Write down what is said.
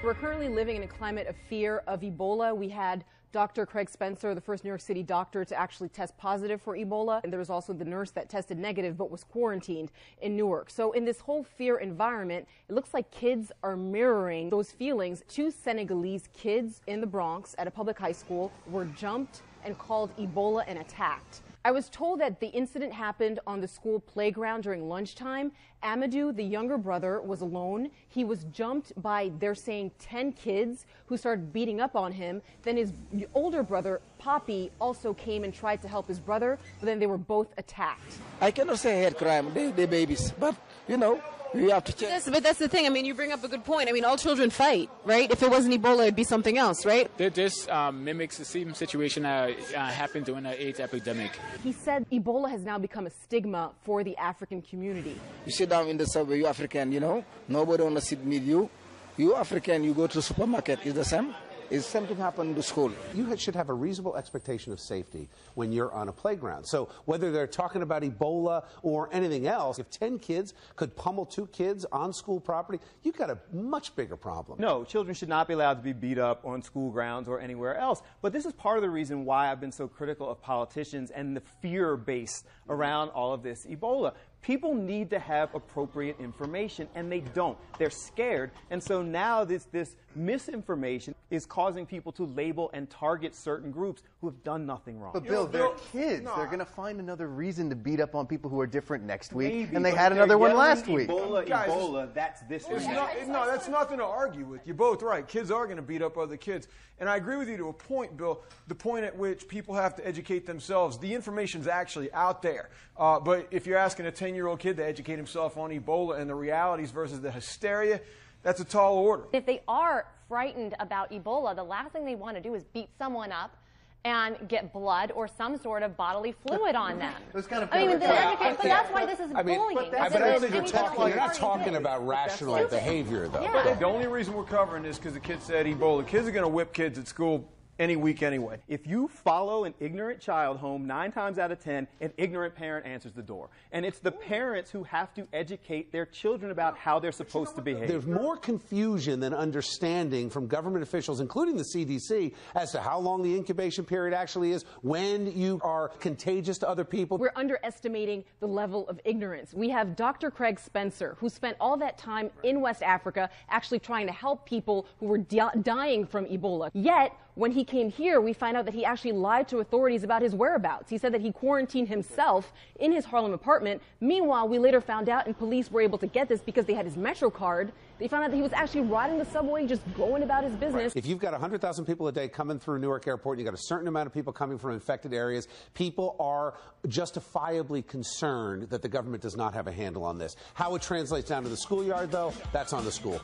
We're currently living in a climate of fear of Ebola. We had Dr. Craig Spencer, the first New York City doctor to actually test positive for Ebola. And there was also the nurse that tested negative but was quarantined in Newark. So in this whole fear environment, it looks like kids are mirroring those feelings. 2 Senegalese kids in the Bronx at a public high school were jumped and called Ebola and attacked. I was told that the incident happened on the school playground during lunchtime. Amadou, the younger brother, was alone. He was jumped by, they're saying, 10 kids who started beating up on him. Then his older brother, Poppy, also came and tried to help his brother, but then they were both attacked. I cannot say hate crime, they're babies, but, you know, we have to check. But that's the thing. I mean, you bring up a good point. I mean, all children fight, right? If it wasn't Ebola, it'd be something else, right? This mimics the same situation that happened during the AIDS epidemic. He said Ebola has now become a stigma for the African community. You sit down in the subway, you African, you know, nobody want to sit with you. You African, you go to the supermarket, it's the same. It's the same thing happen in the school. You should have a reasonable expectation of safety when you're on a playground. So whether they're talking about Ebola or anything else, if 10 kids could pummel 2 kids on school property, you've got a much bigger problem. No, children should not be allowed to be beat up on school grounds or anywhere else. But this is part of the reason why I've been so critical of politicians and the fear base around all of this Ebola. People need to have appropriate information, and they don't. They're scared, and so now this misinformation is causing people to label and target certain groups who have done nothing wrong. But Bill, they're kids. No, they're going to find another reason to beat up on people who are different next week, and they had another one last week. Ebola, that's this week. No, that's nothing to argue with. You're both right. Kids are going to beat up other kids. And I agree with you to a point, Bill, the point at which people have to educate themselves. The information's actually out there. But if you're asking a 10-year-old kid to educate himself on Ebola and the realities versus the hysteria, that's a tall order. If they are frightened about Ebola, the last thing they want to do is beat someone up and get blood or some sort of bodily fluid on them. It was kind of but that's why this is bullying. But I don't think you're not talking about rational behavior, though. Yeah. The only reason we're covering this is because the kid said Ebola. Kids are going to whip kids at school any week anyway. If you follow an ignorant child home, 9 times out of 10, an ignorant parent answers the door. And it's the parents who have to educate their children about how they're supposed to behave. There's more confusion than understanding from government officials, including the CDC, as to how long the incubation period actually is, when you are contagious to other people. We're underestimating the level of ignorance. We have Dr. Craig Spencer, who spent all that time in West Africa actually trying to help people who were dying from Ebola. Yet, when he came here, we find out that he actually lied to authorities about his whereabouts. He said that he quarantined himself in his Harlem apartment. Meanwhile, we later found out, and police were able to get this because they had his Metro card. They found out that he was actually riding the subway, just going about his business. If you've got 100,000 people a day coming through Newark Airport, and you've got a certain amount of people coming from infected areas, people are justifiably concerned that the government does not have a handle on this. How it translates down to the schoolyard, though, that's on the school.